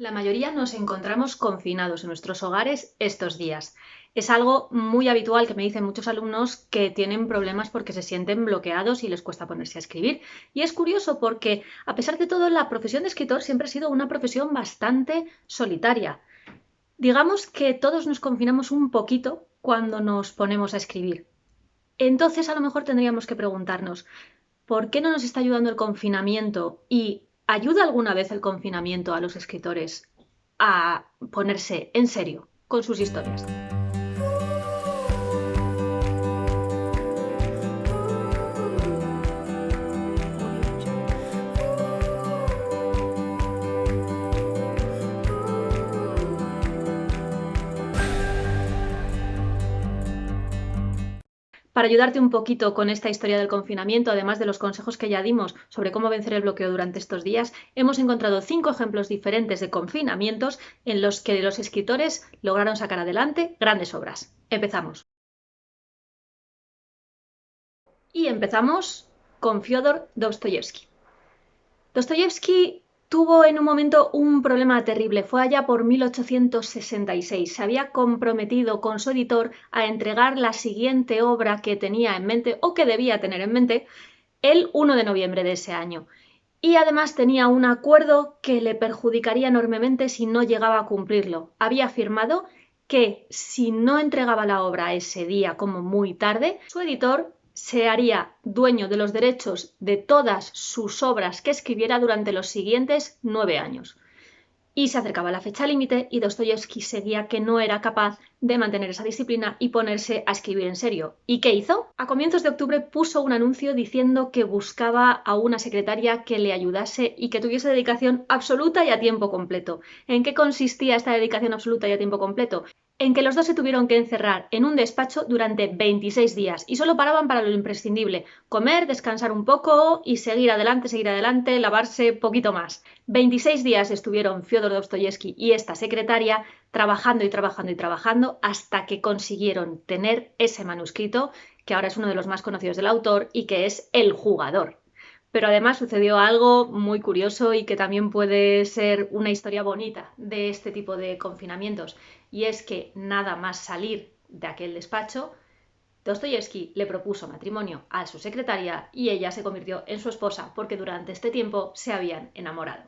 La mayoría nos encontramos confinados en nuestros hogares estos días. Es algo muy habitual que me dicen muchos alumnos que tienen problemas porque se sienten bloqueados y les cuesta ponerse a escribir. Y es curioso porque, a pesar de todo, la profesión de escritor siempre ha sido una profesión bastante solitaria. Digamos que todos nos confinamos un poquito cuando nos ponemos a escribir. Entonces, a lo mejor tendríamos que preguntarnos, ¿por qué no nos está ayudando el confinamiento? ¿Y ayuda alguna vez el confinamiento a los escritores a ponerse en serio con sus historias? Para ayudarte un poquito con esta historia del confinamiento, además de los consejos que ya dimos sobre cómo vencer el bloqueo durante estos días, hemos encontrado 5 ejemplos diferentes de confinamientos en los que los escritores lograron sacar adelante grandes obras. Empezamos. Y empezamos con Fyodor Dostoyevsky. Dostoyevsky tuvo en un momento un problema terrible. Fue allá por 1866. Se había comprometido con su editor a entregar la siguiente obra que tenía en mente o que debía tener en mente el 1 de noviembre de ese año. Y además tenía un acuerdo que le perjudicaría enormemente si no llegaba a cumplirlo. Había firmado que si no entregaba la obra ese día como muy tarde, su editor se haría dueño de los derechos de todas sus obras que escribiera durante los siguientes 9 años. Y se acercaba la fecha límite y Dostoyevsky seguía que no era capaz de mantener esa disciplina y ponerse a escribir en serio. ¿Y qué hizo? A comienzos de octubre puso un anuncio diciendo que buscaba a una secretaria que le ayudase y que tuviese dedicación absoluta y a tiempo completo. ¿En qué consistía esta dedicación absoluta y a tiempo completo? En que los dos se tuvieron que encerrar en un despacho durante 26 días y solo paraban para lo imprescindible: comer, descansar un poco y seguir adelante, lavarse poquito más. 26 días estuvieron Fyodor Dostoyevsky y esta secretaria trabajando y trabajando y trabajando hasta que consiguieron tener ese manuscrito, que ahora es uno de los más conocidos del autor y que es El jugador. Pero además sucedió algo muy curioso y que también puede ser una historia bonita de este tipo de confinamientos, y es que nada más salir de aquel despacho, Dostoyevsky le propuso matrimonio a su secretaria y ella se convirtió en su esposa porque durante este tiempo se habían enamorado.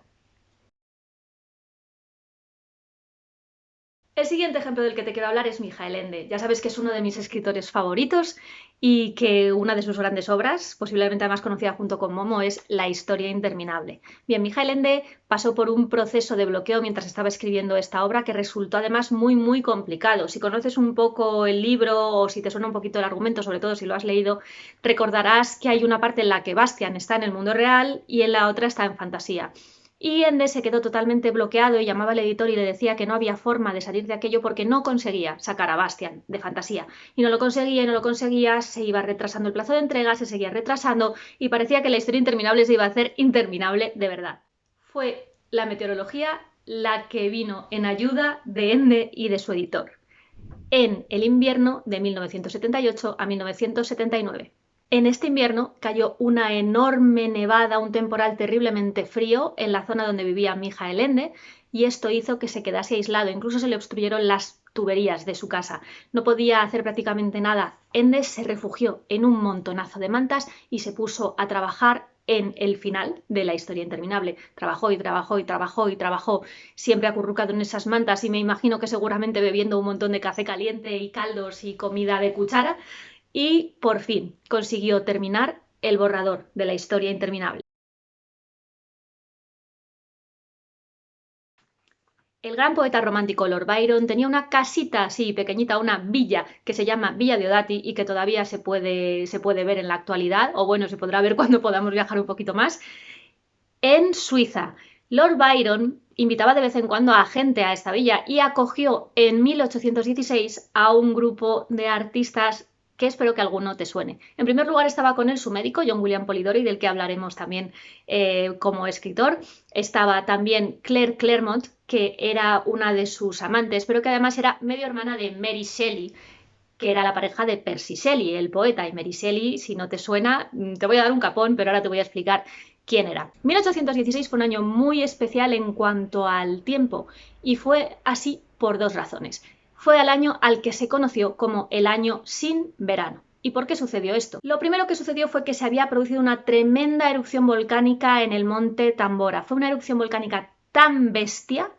El siguiente ejemplo del que te quiero hablar es Mijael Ende. Ya sabes que es uno de mis escritores favoritos y que una de sus grandes obras, posiblemente la más conocida junto con Momo, es La historia interminable. Bien, Mijael Ende pasó por un proceso de bloqueo mientras estaba escribiendo esta obra que resultó además muy complicado. Si conoces un poco el libro o si te suena un poquito el argumento, sobre todo si lo has leído, recordarás que hay una parte en la que Bastian está en el mundo real y en la otra está en fantasía. Y Ende se quedó totalmente bloqueado y llamaba al editor y le decía que no había forma de salir de aquello porque no conseguía sacar a Bastian de fantasía. Y no lo conseguía y no lo conseguía, se iba retrasando el plazo de entrega, se seguía retrasando y parecía que la historia interminable se iba a hacer interminable de verdad. Fue la meteorología la que vino en ayuda de Ende y de su editor en el invierno de 1978 a 1979. En este invierno cayó una enorme nevada, un temporal terriblemente frío en la zona donde vivía Mijael Ende, y esto hizo que se quedase aislado. Incluso se le obstruyeron las tuberías de su casa. No podía hacer prácticamente nada. Ende se refugió en un montonazo de mantas y se puso a trabajar en el final de la historia interminable. Trabajó y trabajó y trabajó y trabajó, siempre acurrucado en esas mantas y me imagino que seguramente bebiendo un montón de café caliente y caldos y comida de cuchara, y por fin consiguió terminar el borrador de la historia interminable. El gran poeta romántico Lord Byron tenía una casita así pequeñita, una villa que se llama Villa Diodati y que todavía se puede ver en la actualidad, o bueno, se podrá ver cuando podamos viajar un poquito más, en Suiza. Lord Byron invitaba de vez en cuando a gente a esta villa y acogió en 1816 a un grupo de artistas que espero que alguno te suene. En primer lugar estaba con él su médico, John William Polidori, del que hablaremos también como escritor. Estaba también Claire Clairmont, que era una de sus amantes, pero que además era medio hermana de Mary Shelley, que era la pareja de Percy Shelley, el poeta. Y Mary Shelley, si no te suena, te voy a dar un capón, pero ahora te voy a explicar quién era. 1816 fue un año muy especial en cuanto al tiempo y fue así por dos razones. Fue el año al que se conoció como el año sin verano. ¿Y por qué sucedió esto? Lo primero que sucedió fue que se había producido una tremenda erupción volcánica en el monte Tambora. Fue una erupción volcánica tan bestia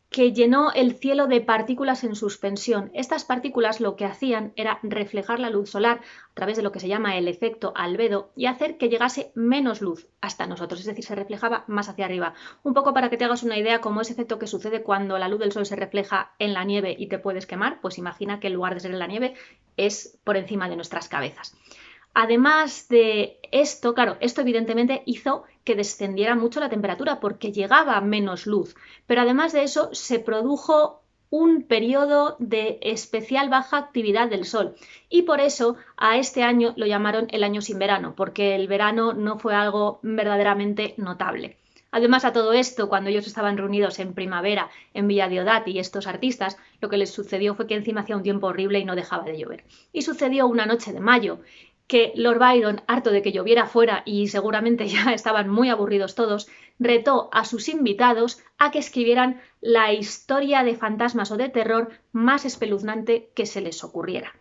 que llenó el cielo de partículas en suspensión. Estas partículas lo que hacían era reflejar la luz solar a través de lo que se llama el efecto albedo y hacer que llegase menos luz hasta nosotros, es decir, se reflejaba más hacia arriba. Un poco para que te hagas una idea como ese efecto que sucede cuando la luz del sol se refleja en la nieve y te puedes quemar, pues imagina que en lugar de ser en la nieve es por encima de nuestras cabezas. Además de esto, claro, esto evidentemente hizo que descendiera mucho la temperatura porque llegaba menos luz, pero además de eso se produjo un periodo de especial baja actividad del Sol y por eso a este año lo llamaron el año sin verano, porque el verano no fue algo verdaderamente notable. Además a todo esto, cuando ellos estaban reunidos en primavera en Villa Diodati y estos artistas, lo que les sucedió fue que encima hacía un tiempo horrible y no dejaba de llover. Y sucedió una noche de mayo que Lord Byron, harto de que lloviera fuera y seguramente ya estaban muy aburridos todos, retó a sus invitados a que escribieran la historia de fantasmas o de terror más espeluznante que se les ocurriera.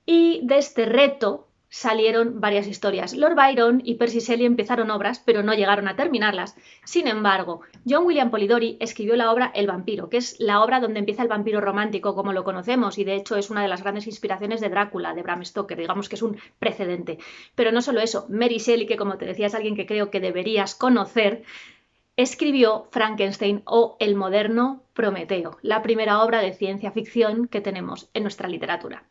Y de este reto salieron varias historias. Lord Byron y Percy Shelley empezaron obras, pero no llegaron a terminarlas. Sin embargo, John William Polidori escribió la obra El vampiro, que es la obra donde empieza el vampiro romántico como lo conocemos y de hecho es una de las grandes inspiraciones de Drácula, de Bram Stoker, digamos que es un precedente. Pero no solo eso, Mary Shelley, que como te decía es alguien que creo que deberías conocer, escribió Frankenstein o El moderno Prometeo, la primera obra de ciencia ficción que tenemos en nuestra literatura.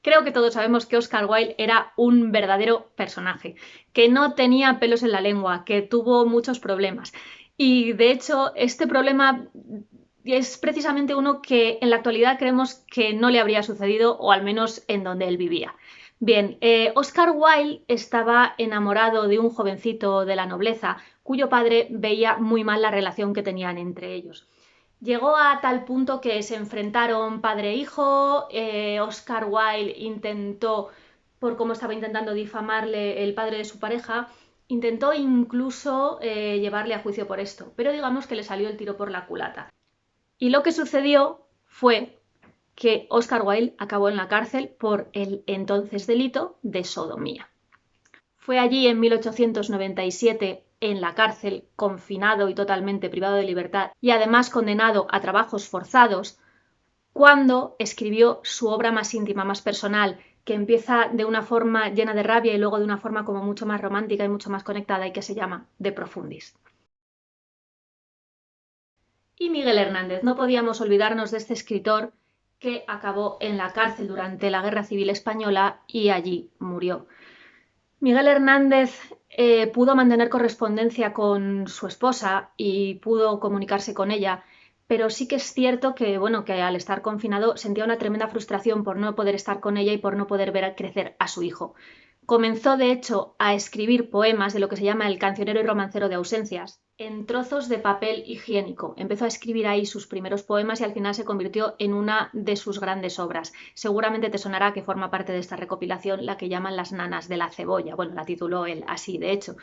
Creo que todos sabemos que Oscar Wilde era un verdadero personaje, que no tenía pelos en la lengua, que tuvo muchos problemas. Y de hecho, este problema es precisamente uno que en la actualidad creemos que no le habría sucedido, o al menos en donde él vivía. Bien, Oscar Wilde estaba enamorado de un jovencito de la nobleza, cuyo padre veía muy mal la relación que tenían entre ellos. Llegó a tal punto que se enfrentaron padre e hijo, Oscar Wilde intentó, por cómo estaba intentando difamarle el padre de su pareja, intentó incluso llevarle a juicio por esto, pero digamos que le salió el tiro por la culata. Y lo que sucedió fue que Oscar Wilde acabó en la cárcel por el entonces delito de sodomía. Fue allí en 1897 en la cárcel, confinado y totalmente privado de libertad y además condenado a trabajos forzados, cuando escribió su obra más íntima, más personal, que empieza de una forma llena de rabia y luego de una forma como mucho más romántica y mucho más conectada y que se llama De Profundis. Y Miguel Hernández, no podíamos olvidarnos de este escritor que acabó en la cárcel durante la Guerra Civil Española y allí murió. Miguel Hernández pudo mantener correspondencia con su esposa y pudo comunicarse con ella, pero sí que es cierto que, bueno, que al estar confinado sentía una tremenda frustración por no poder estar con ella y por no poder ver crecer a su hijo. Comenzó, de hecho, a escribir poemas de lo que se llama el cancionero y romancero de ausencias, en trozos de papel higiénico. Empezó a escribir ahí sus primeros poemas y al final se convirtió en una de sus grandes obras. Seguramente te sonará que forma parte de esta recopilación la que llaman Las nanas de la cebolla. Bueno, la tituló él así, de hecho.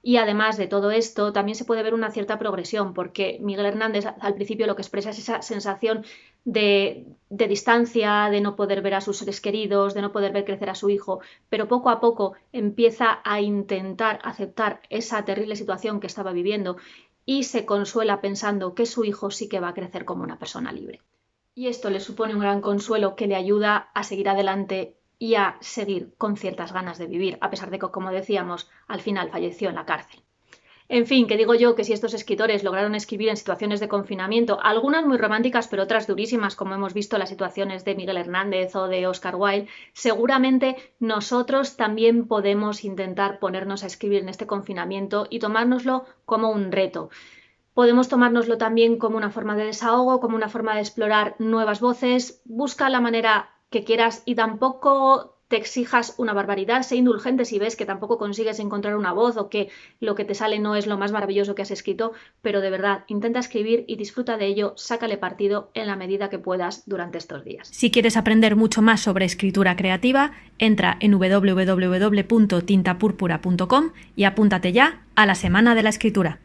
Y además de todo esto, también se puede ver una cierta progresión, porque Miguel Hernández al principio lo que expresa es esa sensación de distancia, de no poder ver a sus seres queridos, de no poder ver crecer a su hijo, pero poco a poco empieza a intentar aceptar esa terrible situación que estaba viviendo y se consuela pensando que su hijo sí que va a crecer como una persona libre. Y esto le supone un gran consuelo que le ayuda a seguir adelante y a seguir con ciertas ganas de vivir, a pesar de que, como decíamos, al final falleció en la cárcel. En fin, que digo yo que si estos escritores lograron escribir en situaciones de confinamiento, algunas muy románticas pero otras durísimas, como hemos visto las situaciones de Miguel Hernández o de Oscar Wilde, seguramente nosotros también podemos intentar ponernos a escribir en este confinamiento y tomárnoslo como un reto. Podemos tomárnoslo también como una forma de desahogo, como una forma de explorar nuevas voces. Busca la manera que quieras y tampoco te exijas una barbaridad, sé indulgente si ves que tampoco consigues encontrar una voz o que lo que te sale no es lo más maravilloso que has escrito, pero de verdad, intenta escribir y disfruta de ello, sácale partido en la medida que puedas durante estos días. Si quieres aprender mucho más sobre escritura creativa, entra en www.tintapurpura.com y apúntate ya a la Semana de la Escritura.